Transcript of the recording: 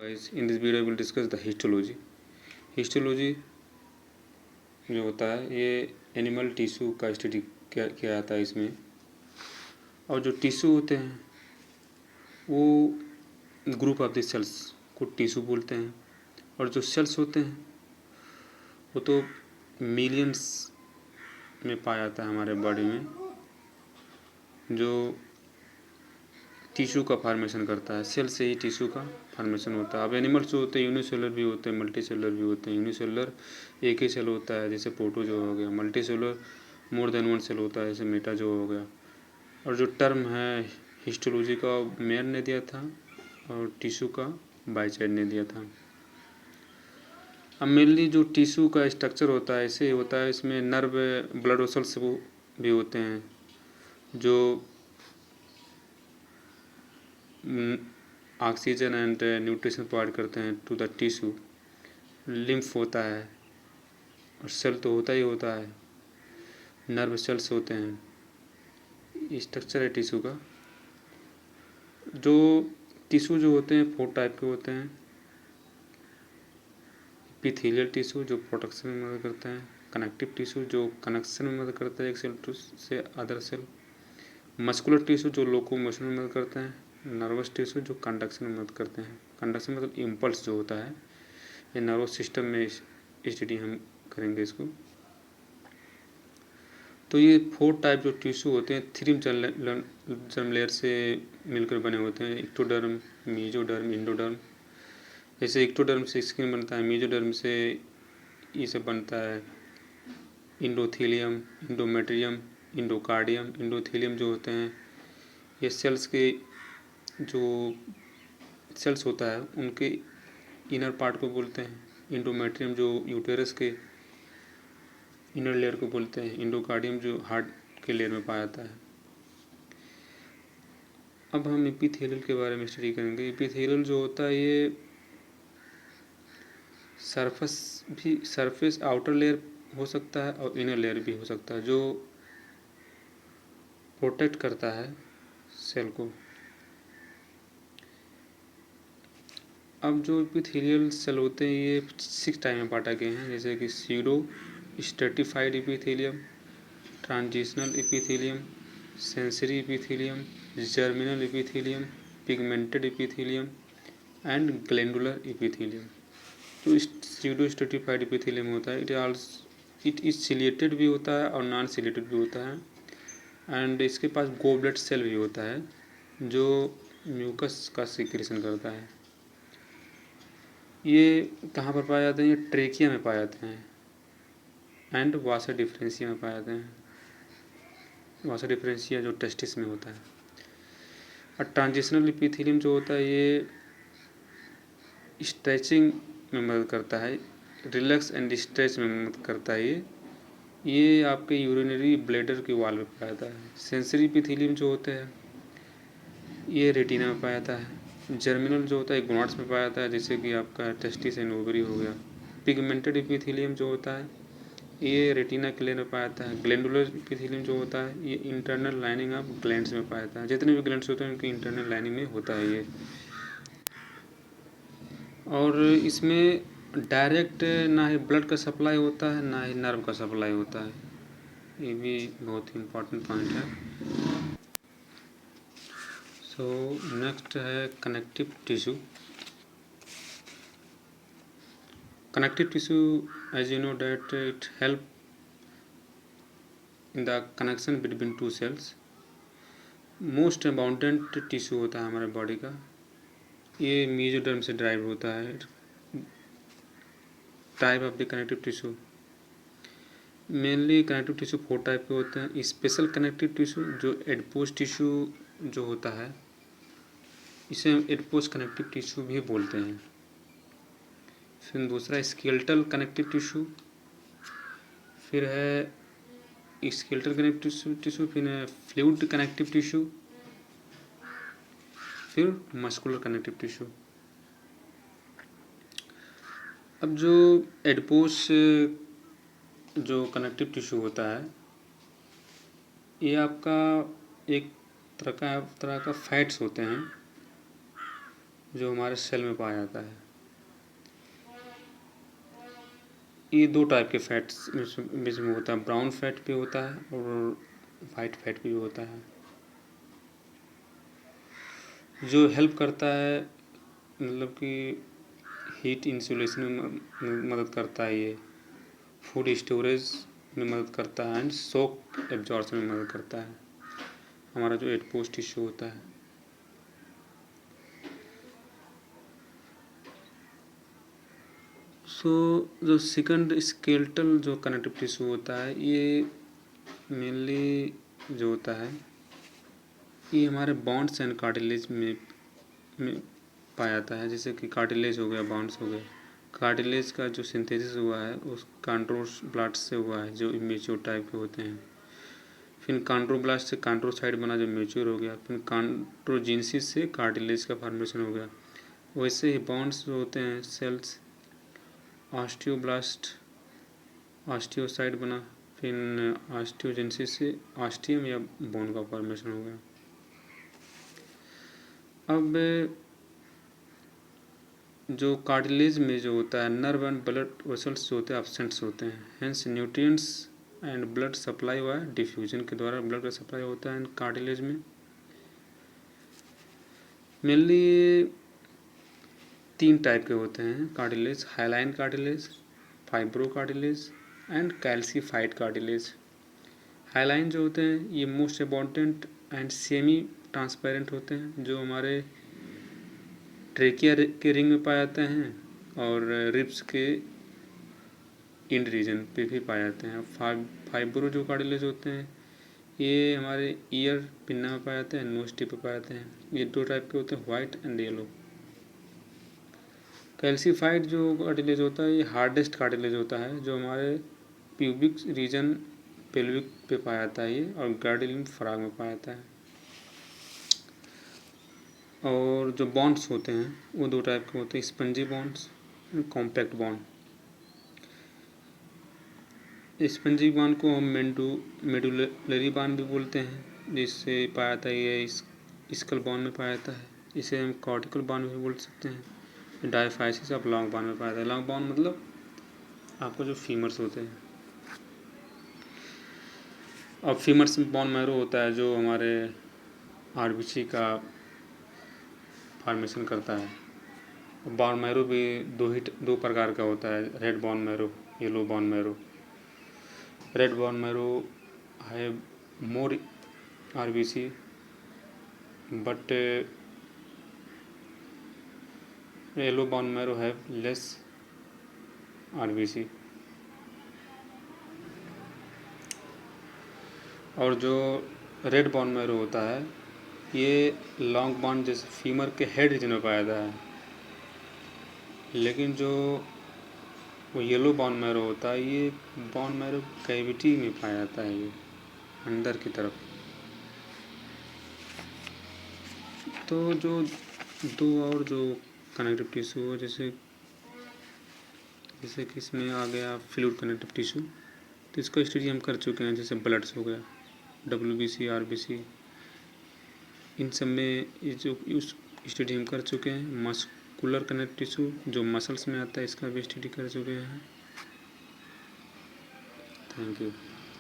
Guys, in this video I will discuss the histology. Histology जो होता है ये एनिमल टिश्यू का स्टडी किया जाता है इसमें। और जो टिश्यू होते हैं वो ग्रुप ऑफ द सेल्स को टिश्यू बोलते हैं। और जो सेल्स होते हैं वो तो मिलियंस में पाया जाता है हमारे बॉडी में, जो टिश्यू का फॉर्मेशन करता है। सेल से ही टिश्यू का फॉर्मेशन होता है। अब एनिमल्स जो होते हैं यूनिसेलुलर भी होते हैं, मल्टी सेलुलर भी होते हैं। यूनिसेलुलर एक ही सेल होता है जैसे प्रोटोजोआ हो गया, multi cellular more than one cell होता है जैसे मेटाजोआ हो गया। और जो टर्म है हिस्टोलॉजी का मेयर ने दिया था और टिश्यू का बाइचेड ने दिया था। अब मेनली जो टिश्यू का स्ट्रक्चर होता है ऐसे होता है, इसमें नर्व ब्लड वेसल्स वो भी होते हैं जो ऑक्सीजन एंड न्यूट्रिशन प्रोवाइड करते हैं टू द टिश्यू। लिम्फ होता है और सेल तो होता ही होता है, नर्व सेल्स होते हैं। स्ट्रक्चर है टिश्यू का। जो टिश्यू जो होते हैं 4 टाइप के होते हैं। एपिथेलियल टिश्यू जो प्रोटेक्शन में मदद करते हैं, कनेक्टिव टिश्यू जो कनेक्शन में मदद करता है एक सेल से अदर सेल, मस्कुलर टिश्यू जो लोकोमोशन में मदद करते हैं, नर्वस टिश्यू जो कंडक्शन में मदद करते हैं। कंडक्शन मतलब इम्पल्स जो होता है, ये नर्वस सिस्टम में स्टडी हम करेंगे इसको। तो ये 4 टाइप जो टिश्यू होते हैं 3 जर्म लेयर से मिलकर बने होते हैं। Ectoderm, mesoderm, endoderm. जैसे एक्टोडर्म से स्किन बनता है, मेसोडर्म से ये सब बनता है इंडोथेलियम, इंडोमेट्रियम, इंडोकार्डियम। इंडोथेलियम जो होते हैं ये सेल्स के जो सेल्स होता है उनके इनर पार्ट को बोलते हैं। इंडोमेट्रियम जो यूटेरस के इनर लेयर को बोलते हैं। इंडोकार्डियम जो हार्ट के लेयर में पाया जाता है। अब हम एपिथेलियल के बारे में स्टडी करेंगे। एपिथेलियल जो होता है ये सरफेस आउटर लेयर हो सकता है और इनर लेयर भी हो सकता है जो प्रोटेक्ट करता है सेल को। अब जो एपिथेलियल सेल होते हैं ये 6 टाइप में बांटा गए हैं, जैसे कि pseudo stratified epithelium, transitional epithelium, sensory epithelium, germinal epithelium, pigmented epithelium and glandular epithelium. जो सीडो स्ट्रेटिफाइड एपिथेलियम होता है इट इज सिलिएटेड भी होता है और नॉन सिलिएटेड भी होता है। एंड इसके पास गोबलेट सेल भी होता है जो म्यूकस का सिक्रेशन करता है। ये कहाँ पर पाए जाते हैं? ये ट्रेकिया में पाए जाते हैं एंड वासा डिफरेंशिया में पाए जाते हैं। वासा डिफरेंशिया जो टेस्टिस में होता है। और ट्रांजिशनल एपिथेलियम जो होता है ये स्ट्रेचिंग में मदद करता है, रिलैक्स एंड स्ट्रेच में मदद करता है। ये आपके यूरिनरी ब्लैडर के वॉल में पाया जाता है। सेंसरी एपिथेलियम जो होते हैं ये रेटिना में पाया जाता है। जर्मिनल जो होता है गोनाड्स में पाया जाता है, जैसे कि आपका टेस्टिस एंड ओवरी हो गया। पिगमेंटेड एपिथेलियम जो होता है ये रेटिना के लेयर में पाया जाता है। ग्लैंडुलर एपिथेलियम जो होता है ये इंटरनल लाइनिंग ऑफ ग्लैंड्स में पाया जाता है। जितने भी ग्लैंड्स होते हैं उनकी इंटरनल लाइनिंग में होता है ये। और इसमें डायरेक्ट ना ही ब्लड का सप्लाई होता है ना ही नर्व का सप्लाई होता है। ये भी बहुत ही इम्पोर्टेंट पॉइंट है। सो नेक्स्ट है connective tissue. Connective tissue, as you know, that it help in the connection between two cells. Most abundant tissue होता है हमारे बॉडी का। ये मेसोडर्म से ड्राइव होता है। Type of the connective tissue, mainly connective tissue 4 type के होते हैं। स्पेशल कनेक्टिव टिश्यू जो एडपोज टिश्यू जो होता है इसे हम एडपोज कनेक्टिव टिश्यू भी बोलते हैं। फिर दूसरा स्केलेटल कनेक्टिव टिश्यू, फिर है स्केलेटल कनेक्टिव टिश्यू, फिर है फ्लूइड कनेक्टिव टिश्यू, फिर मस्कुलर कनेक्टिव टिश्यू। अब जो एडपोज जो कनेक्टिव टिश्यू होता है ये आपका एक तरह का फैट्स होते हैं जो हमारे सेल में पाया जाता है। ये 2 टाइप के फैट्स बीच में होता है, ब्राउन फैट भी होता है और वाइट फैट भी होता है। जो हेल्प करता है मतलब कि हीट इंसुलेशन में मदद करता है, ये फूड स्टोरेज में मदद करता है एंड शॉक एब्जॉर्प्शन में मदद करता है, हमारा जो एडपोज टिश्यू होता है। जो सेकंड स्केलेटल जो कनेक्टिव टिश्यू होता है, ये मेनली जो होता है ये हमारे बॉन्ड्स एंड कार्टिलेज में पाया जाता है। जैसे कि कार्टिलेज हो गया, बॉन्ड्स हो गए। कार्टिलेज का जो सिंथेसिस हुआ है उस कॉन्ड्रोब्लास्ट से हुआ है, जो इमेच्योर टाइप के होते हैं। फिर कॉन्ड्रोब्लास्ट से कॉन्ड्रोसाइट बना, जो मैच्योर हो गया। फिर कॉन्ड्रोजेनेसिस से कार्टिलेज का फॉर्मेशन हो गया। वैसे ही बॉन्ड्स जो होते हैं सेल्स, ऑस्टियोब्लास्ट ऑस्टियोसाइट बना, फिर ऑस्टियोजेनेसिस से ऑस्टियम या बोन का फॉर्मेशन हो गया। अब जो कार्टिलेज में जो होता है नर्व एंड ब्लड वेसल्स जो होते हैं एब्सेंट्स होते हैं, hence nutrients and blood supply हुआ है डिफ्यूजन के द्वारा ब्लड का सप्लाई होता है कार्टिलेज में। मेनली 3 टाइप के होते हैं cartilage, hyaline cartilage, fibro cartilage and calcified cartilage. Hyaline जो होते हैं ये most important and semi transparent होते हैं, जो हमारे ट्रेकिया के रिंग में पाए जाते हैं और रिब्स के इंड रीजन पे भी पाए जाते हैं। फाइब्रो जो कार्टिलेज होते हैं ये हमारे ईयर पिन्ना में पाए जाते हैं, नोज टिप पे पाए जाते हैं। ये 2 टाइप के होते हैं, वाइट एंड येलो। कैल्सीफाइड जो कार्टिलेज होता है ये हार्डेस्ट कार्टिलेज होता है, जो हमारे प्यूबिक रीजन पेल्विक पे पाया जाता है ये, और गार्डियन फ्राग में पाया जाता है। और जो बॉन्ड्स होते हैं वो 2 टाइप के होते हैं, spongy bonds and compact bond. Spongy bond को हम मेडुलरी बॉन्ड भी बोलते हैं, जिससे पाया जाता है ये स्कल बॉन्ड में पाया जाता है। इसे हम कॉर्टिकल बॉन्ड भी बोल सकते हैं। डायफाइसिस ऑफ लॉन्ग बॉन्ड में पाया जाता है। लॉन्ग बॉन्ड मतलब आपको जो फीमर्स होते हैं। अब फीमर्स में बॉन मैरो होता है जो हमारे आरबीसी का फॉर्मेशन करता है। बॉन मैरो भी 2 प्रकार का होता है, red bone marrow, yellow bone marrow. Red bone marrow have more RBC but yellow bone marrow have less RBC. और जो रेड बॉन मैरो होता है ये लॉन्ग बॉन जैसे फीमर के हेड रीजन में पाया जाता है, लेकिन जो वो येलो बॉन मैरो होता है ये बॉन मैरो कैविटी में पाया जाता है, ये अंदर की तरफ। तो जो 2 और जो कनेक्टिव टिश्यू हो, जैसे कि इसमें आ गया फ्लूइड कनेक्टिव टिश्यू, तो इसका स्टडी हम कर चुके हैं। जैसे ब्लड्स हो गया, WBC, RBC, इन सब में ये जो स्टडी हम कर चुके हैं। मस्कुलर कनेक्टिव टिश्यू जो मसल्स में आता है, इसका भी स्टडी कर चुके हैं। Thank you.